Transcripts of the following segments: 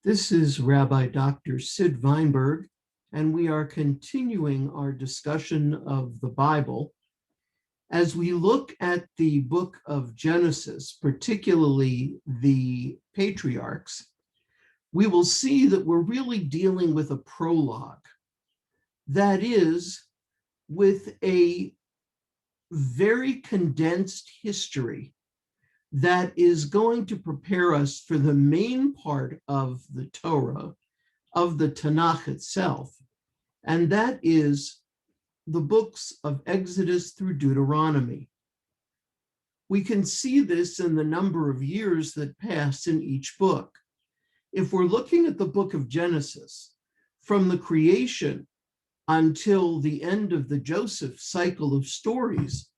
This is Rabbi Dr. Sid Vineburg, and we are continuing our discussion of the Bible. As we look at the book of Genesis, particularly the patriarchs, we will see that we're really dealing with a prologue. That is, with a very condensed history that is going to prepare us for the main part of the Torah, of the Tanakh itself, and that is the books of Exodus through Deuteronomy. We can see this in the number of years that pass in each book. If we're looking at the book of Genesis, from the creation until the end of the Joseph cycle of stories,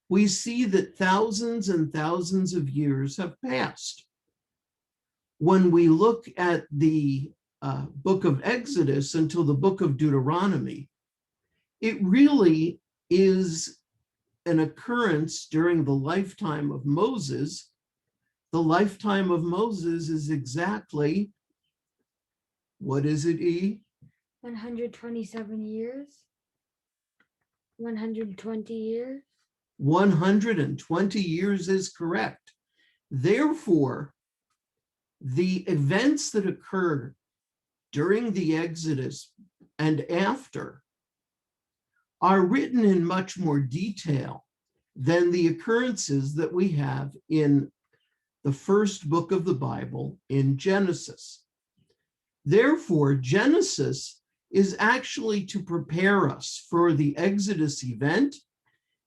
we see that thousands and thousands of years have passed. When we look at the book of Exodus until the book of Deuteronomy, it really is an occurrence during the lifetime of Moses. The lifetime of Moses is exactly, what is it, E? 127 years. 120 years. 120 years is correct. Therefore, the events that occur during the Exodus and after are written in much more detail than the occurrences that we have in the first book of the Bible in Genesis. Therefore, Genesis is actually to prepare us for the Exodus event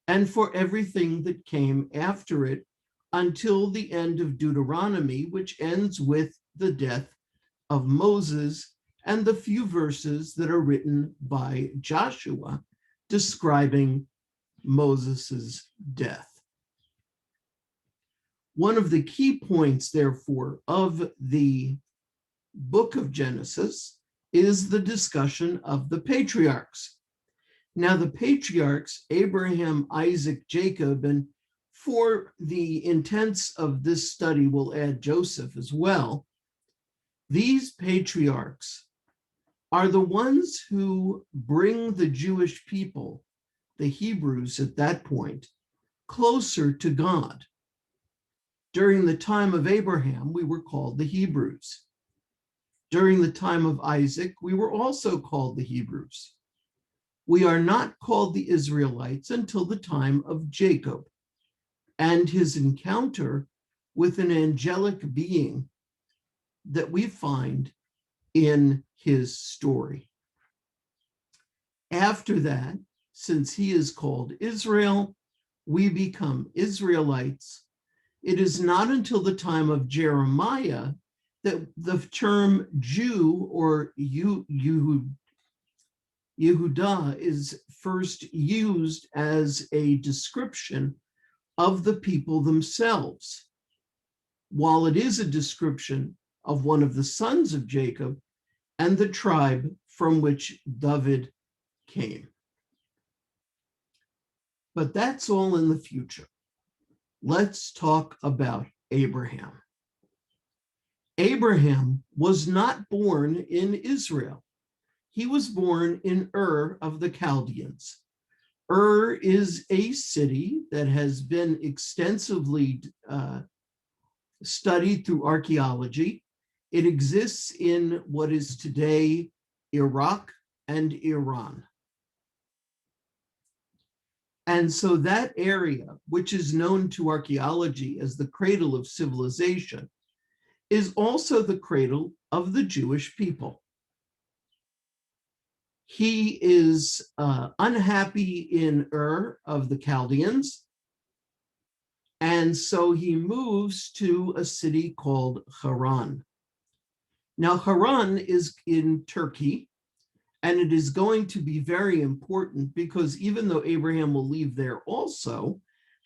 and for everything that came after it until the end of Deuteronomy, which ends with the death of Moses and the few verses that are written by Joshua describing Moses's death. One of the key points, therefore, of the book of Genesis is the discussion of the patriarchs. Now, the patriarchs, Abraham, Isaac, Jacob, and for the intents of this study, we'll add Joseph as well. These patriarchs are the ones who bring the Jewish people, the Hebrews at that point, closer to God. During the time of Abraham, we were called the Hebrews. During the time of Isaac, we were also called the Hebrews. We are not called the Israelites until the time of Jacob and his encounter with an angelic being that we find in his story. After that, since he is called Israel, we become Israelites. It is not until the time of Jeremiah that the term Jew or Yehudah is first used as a description of the people themselves. While it is a description of one of the sons of Jacob and the tribe from which David came. But that's all in the future. Let's talk about Abraham. Abraham was not born in Israel. He was born in Ur of the Chaldeans. Ur is a city that has been extensively studied through archaeology. It exists in what is today Iraq and Iran. And so that area, which is known to archaeology as the cradle of civilization, is also the cradle of the Jewish people. He is unhappy in Ur of the Chaldeans, and so he moves to a city called Haran. Now, Haran is in Turkey, and it is going to be very important because even though Abraham will leave there also,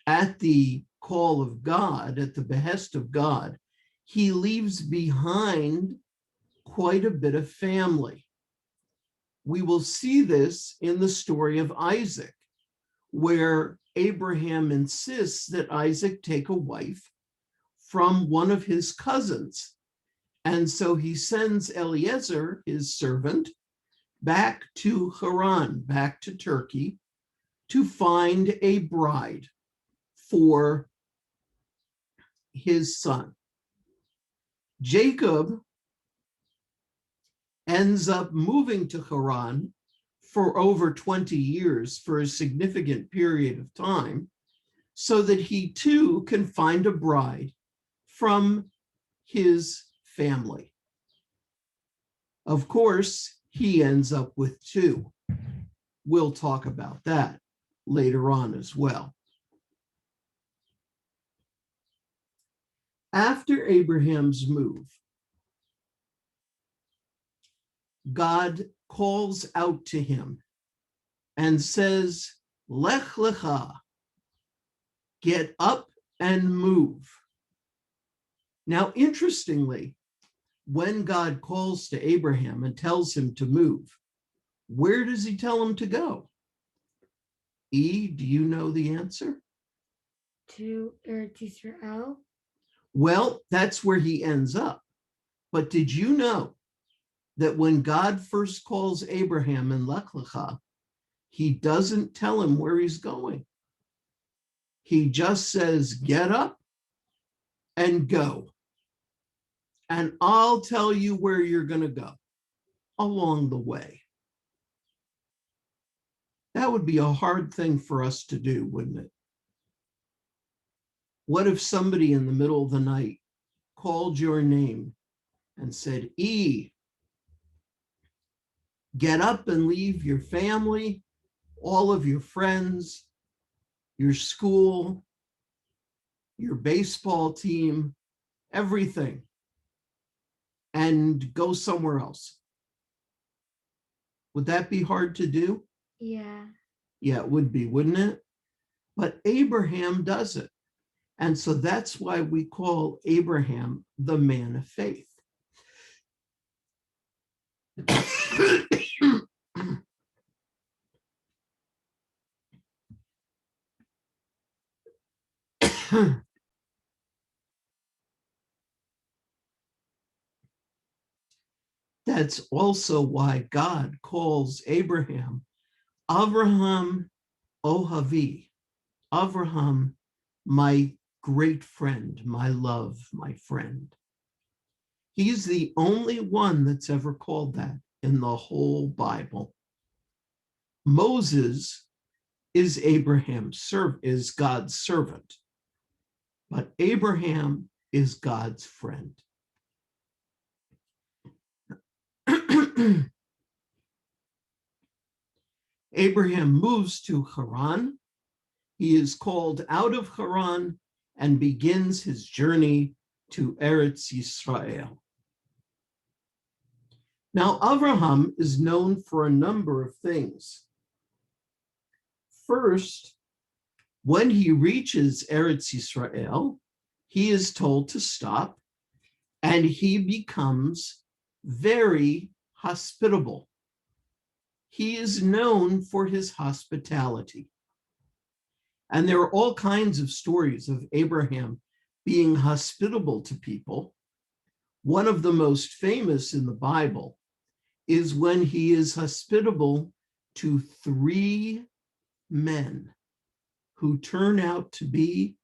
at the call of God, at the behest of God, he leaves behind quite a bit of family. We will see this in the story of Isaac, where Abraham insists that Isaac take a wife from one of his cousins. And so he sends Eliezer, his servant, back to Haran, back to Turkey, to find a bride for his son. Jacob ends up moving to Haran for over 20 years, for a significant period of time, so that he too can find a bride from his family. Of course, he ends up with two. We'll talk about that later on as well. After Abraham's move, God calls out to him and says, Lech lecha, get up and move. Now, interestingly, when God calls to Abraham and tells him to move, where does he tell him to go? E, do you know the answer? To Eretz Israel. Well, that's where he ends up. But did you know that when God first calls Abraham in Lech Lecha, he doesn't tell him where he's going? He just says, get up and go. And I'll tell you where you're going to go along the way. That would be a hard thing for us to do, wouldn't it? What if somebody in the middle of the night called your name and said, E, get up and leave your family, all of your friends, your school, your baseball team, everything, and go somewhere else? Would that be hard to do? Yeah. Yeah, it would be, wouldn't it? But Abraham does it. And so that's why we call Abraham the man of faith. That's also why God calls Abraham Avraham Ohavi, Avraham, my great friend, my love, my friend. He's the only one that's ever called that in the whole Bible. Moses is is God's servant, but Abraham is God's friend. Abraham moves to Haran. He is called out of Haran and begins his journey to Eretz Yisrael. Now, Avraham is known for a number of things. First, when he reaches Eretz Yisrael, he is told to stop, and he becomes very hospitable. He is known for his hospitality. And there are all kinds of stories of Abraham being hospitable to people. One of the most famous in the Bible is when he is hospitable to 3 men who turn out to be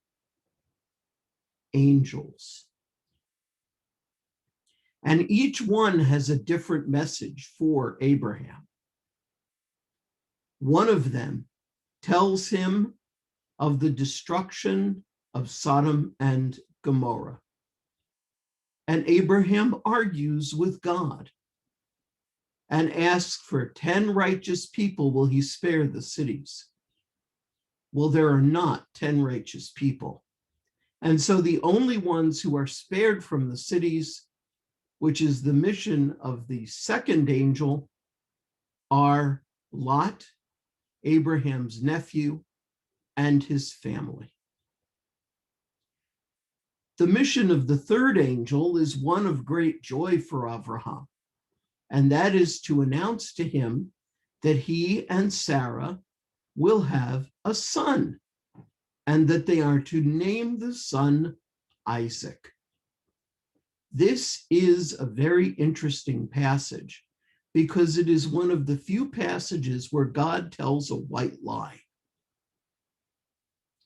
angels. And each one has a different message for Abraham. One of them tells him of the destruction of Sodom and Gomorrah. And Abraham argues with God and asks for 10 righteous people, will he spare the cities? Well, there are not 10 righteous people. And so the only ones who are spared from the cities, which is the mission of the second angel, are Lot, Abraham's nephew, and his family. The mission of the third angel is one of great joy for Avraham, and that is to announce to him that he and Sarah will have a son, and that they are to name the son Isaac. This is a very interesting passage because it is one of the few passages where God tells a white lie.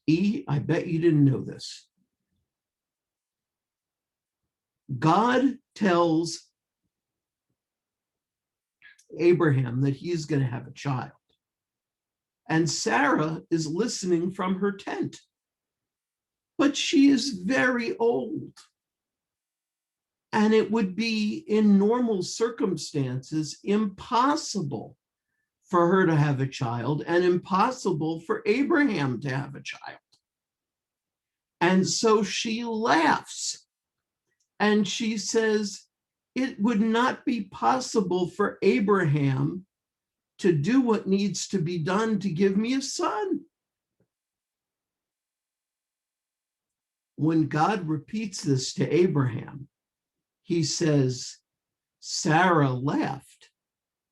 I bet you didn't know this. God tells Abraham that he's going to have a child. And Sarah is listening from her tent. But she is very old. And it would be, in normal circumstances, impossible for her to have a child and impossible for Abraham to have a child. And so she laughs and she says, it would not be possible for Abraham to do what needs to be done to give me a son. When God repeats this to Abraham, he says, Sarah laughed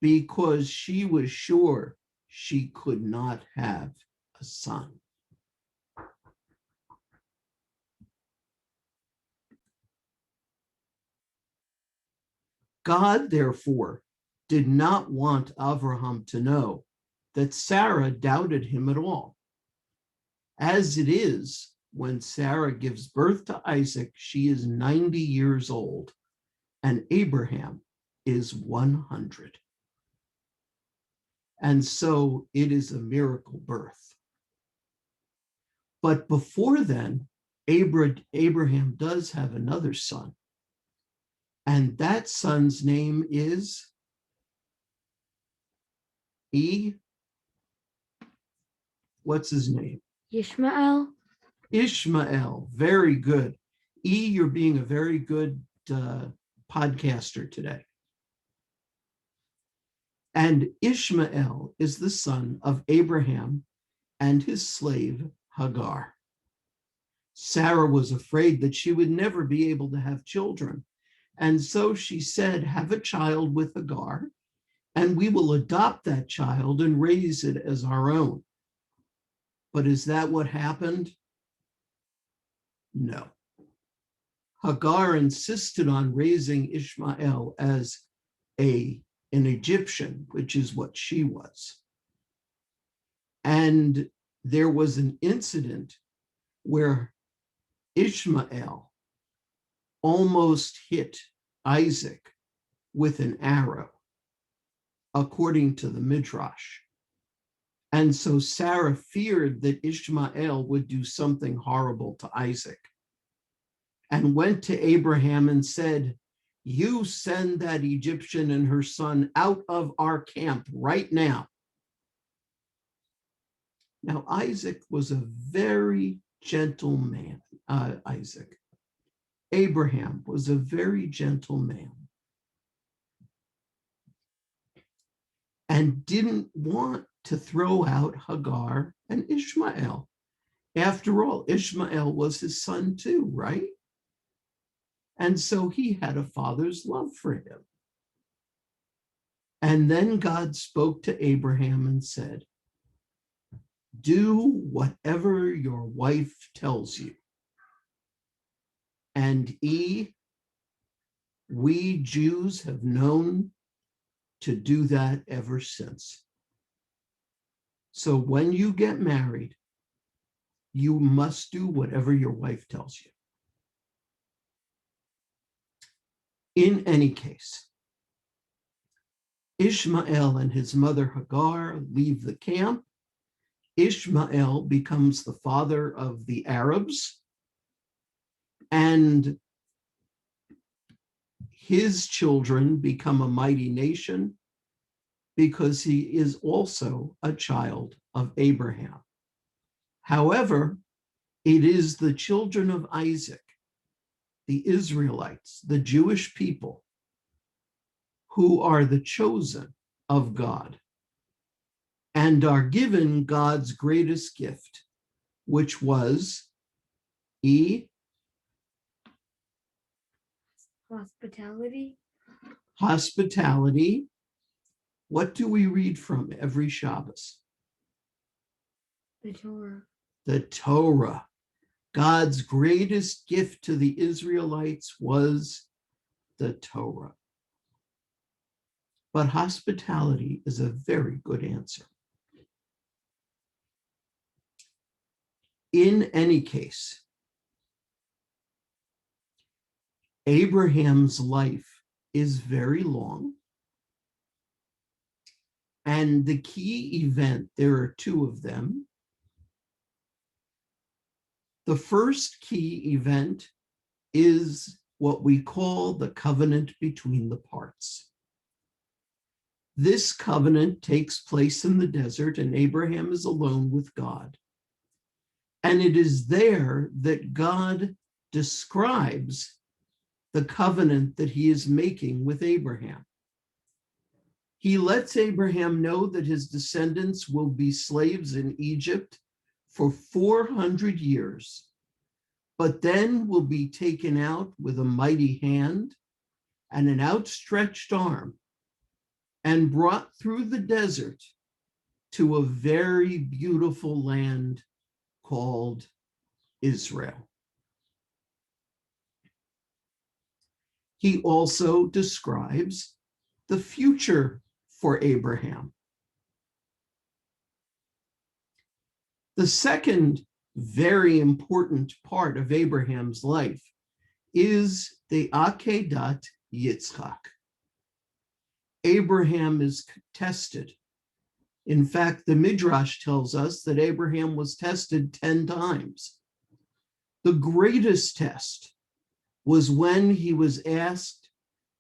because she was sure she could not have a son. God, therefore, did not want Abraham to know that Sarah doubted him at all. As it is, when Sarah gives birth to Isaac, she is 90 years old, and Abraham is 100. And so it is a miracle birth. But before then, Abraham does have another son. And that son's name is what's his name? Ishmael. Ishmael. Very good. You're being a very good podcaster today. And Ishmael is the son of Abraham and his slave Hagar. Sarah was afraid that she would never be able to have children. And so she said, have a child with Hagar, and we will adopt that child and raise it as our own. But is that what happened? No. Hagar insisted on raising Ishmael as an Egyptian, which is what she was. And there was an incident where Ishmael almost hit Isaac with an arrow, according to the Midrash. And so Sarah feared that Ishmael would do something horrible to Isaac and went to Abraham and said, you send that Egyptian and her son out of our camp right now. Now, Isaac was a very gentle man. Abraham was a very gentle man and didn't want to throw out Hagar and Ishmael. After all, Ishmael was his son too, right? And so he had a father's love for him. And then God spoke to Abraham and said, do whatever your wife tells you. And we Jews have known to do that ever since. So when you get married, you must do whatever your wife tells you. In any case, Ishmael and his mother Hagar leave the camp. Ishmael becomes the father of the Arabs, and his children become a mighty nation because he is also a child of Abraham. However, it is the children of Isaac, the Israelites, the Jewish people, who are the chosen of God and are given God's greatest gift, which was Hospitality. Hospitality. What do we read from every Shabbos? The Torah. The Torah. God's greatest gift to the Israelites was the Torah. But hospitality is a very good answer. In any case, Abraham's life is very long. And the key event, there are two of them. The first key event is what we call the covenant between the parts. This covenant takes place in the desert, and Abraham is alone with God. And it is there that God describes the covenant that he is making with Abraham. He lets Abraham know that his descendants will be slaves in Egypt for 400 years, but then will be taken out with a mighty hand and an outstretched arm and brought through the desert to a very beautiful land called Israel. He also describes the future for Abraham. The second very important part of Abraham's life is the Akedat Yitzchak. Abraham is tested. In fact, the Midrash tells us that Abraham was tested 10 times. The greatest test was when he was asked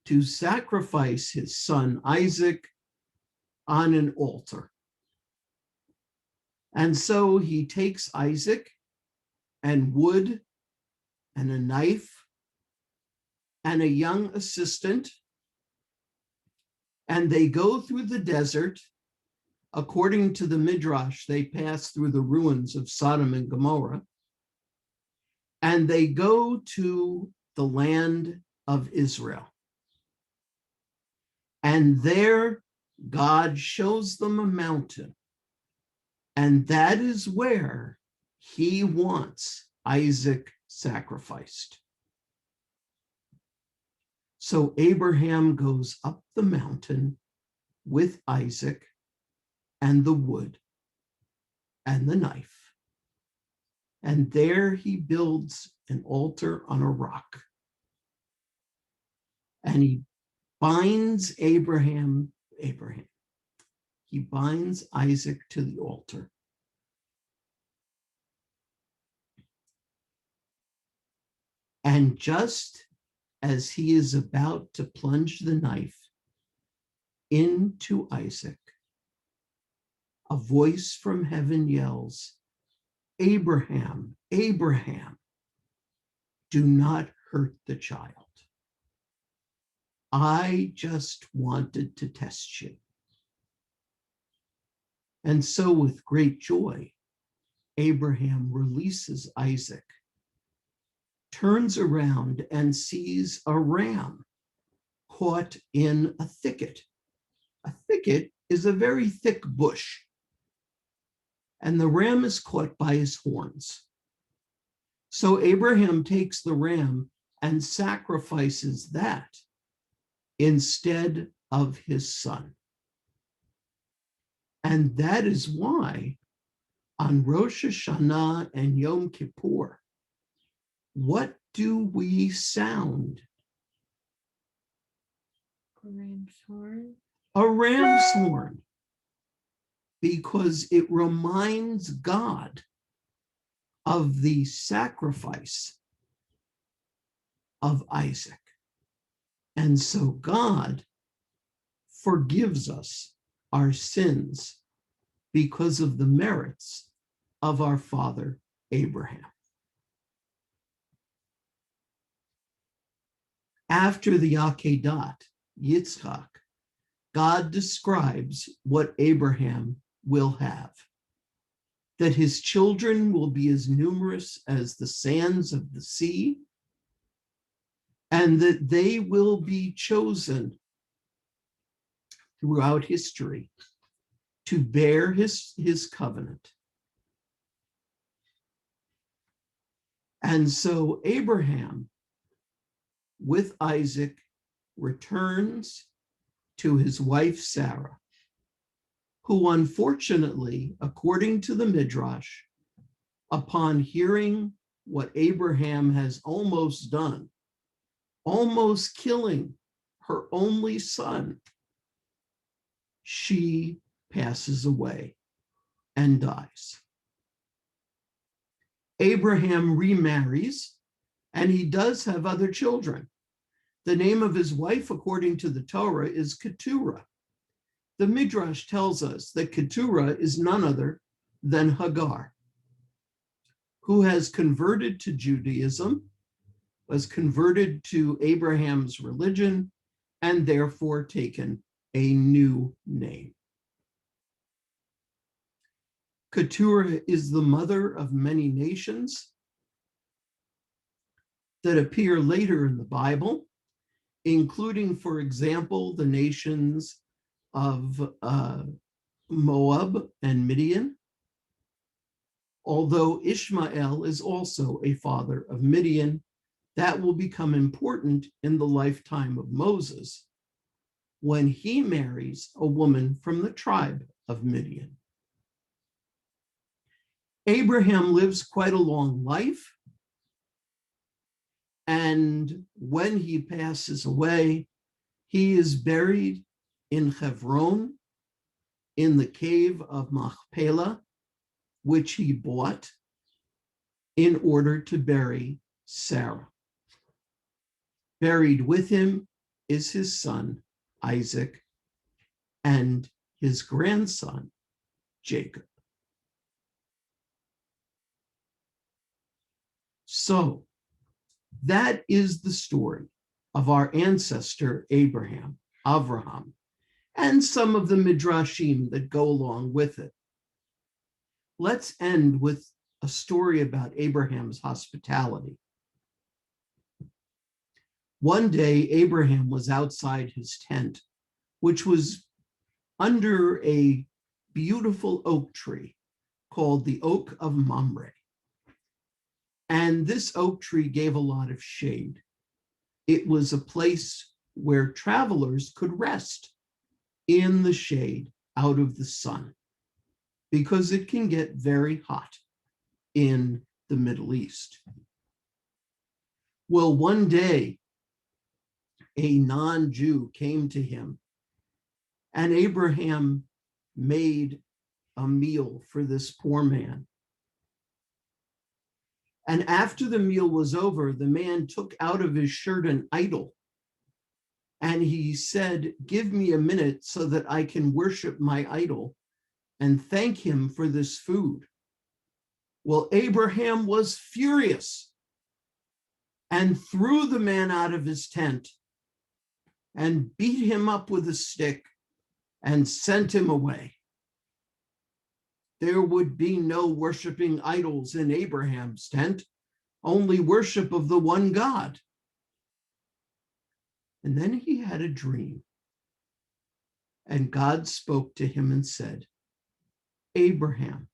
to sacrifice his son Isaac on an altar. And so he takes Isaac and wood and a knife and a young assistant, and they go through the desert. According to the Midrash, they pass through the ruins of Sodom and Gomorrah, and they go to the land of Israel. And there, God shows them a mountain, and that is where he wants Isaac sacrificed. So Abraham goes up the mountain with Isaac and the wood and the knife. And there he builds an altar on a rock. And he binds he binds Isaac to the altar. And just as he is about to plunge the knife into Isaac, a voice from heaven yells, "Abraham, Abraham, do not hurt the child. I just wanted to test you." And so with great joy, Abraham releases Isaac, turns around and sees a ram caught in a thicket. A thicket is a very thick bush, and the ram is caught by his horns. So Abraham takes the ram and sacrifices that instead of his son. And that is why on Rosh Hashanah and Yom Kippur, what do we sound? A ram's horn. A ram's horn, because it reminds God of the sacrifice of Isaac. And so God forgives us our sins because of the merits of our father Abraham. After the Akedat Yitzchak, God describes what Abraham will have, that his children will be as numerous as the sands of the sea, and that they will be chosen throughout history to bear his covenant. And so Abraham, with Isaac returns to his wife Sarah, who unfortunately, according to the Midrash, upon hearing what Abraham has almost done, almost killing her only son, she passes away and dies. Abraham remarries, and he does have other children. The name of his wife, according to the Torah, is Keturah. The Midrash tells us that Keturah is none other than Hagar, who has converted to Judaism, was converted to Abraham's religion, and therefore taken a new name. Keturah is the mother of many nations that appear later in the Bible, including, for example, the nations of Moab and Midian, although Ishmael is also a father of Midian. That will become important in the lifetime of Moses when he marries a woman from the tribe of Midian. Abraham lives quite a long life, and when he passes away, he is buried in Hebron, in the cave of Machpelah, which he bought in order to bury Sarah. Buried with him is his son, Isaac, and his grandson, Jacob. So that is the story of our ancestor, Abraham, Avraham, and some of the midrashim that go along with it. Let's end with a story about Abraham's hospitality. One day, Abraham was outside his tent, which was under a beautiful oak tree called the Oak of Mamre. And this oak tree gave a lot of shade. It was a place where travelers could rest in the shade out of the sun, because it can get very hot in the Middle East. Well, one day, a non-Jew came to him, and Abraham made a meal for this poor man. And after the meal was over, the man took out of his shirt an idol, and he said, "Give me a minute so that I can worship my idol and thank him for this food." Well, Abraham was furious and threw the man out of his tent and beat him up with a stick and sent him away. There would be no worshiping idols in Abraham's tent, only worship of the one God. And then he had a dream, and God spoke to him and said, "Abraham,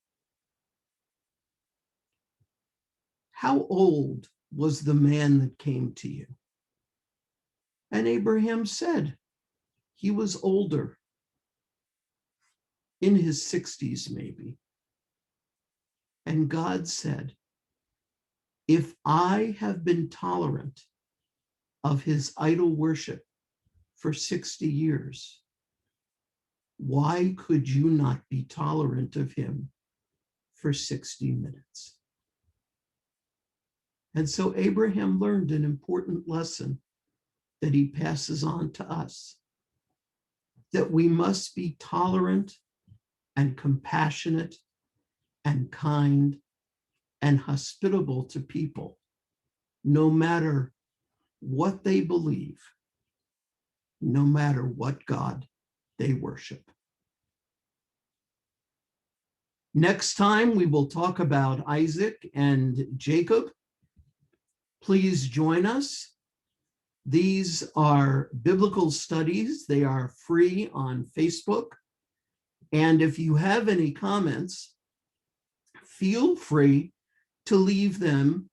how old was the man that came to you?" And Abraham said, he was older, in his 60s maybe. And God said, "If I have been tolerant of his idol worship for 60 years, why could you not be tolerant of him for 60 minutes?" And so Abraham learned an important lesson that he passes on to us, that we must be tolerant and compassionate and kind and hospitable to people, no matter what they believe, no matter what God they worship. Next time, we will talk about Isaac and Jacob. Please join us. These are biblical studies. They are free on Facebook. And if you have any comments, feel free to leave them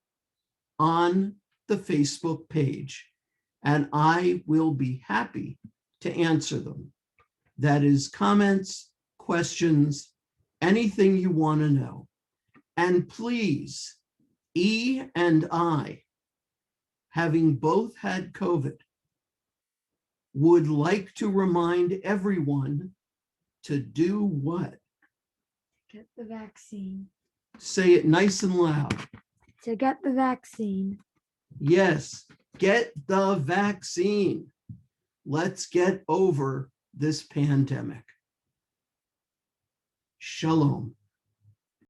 on the Facebook page, and I will be happy to answer them. That is comments, questions, anything you want to know. And please, E and I, having both had COVID, would like to remind everyone to do what? Get the vaccine. Say it nice and loud. To get the vaccine. Yes, get the vaccine. Let's get over this pandemic. Shalom.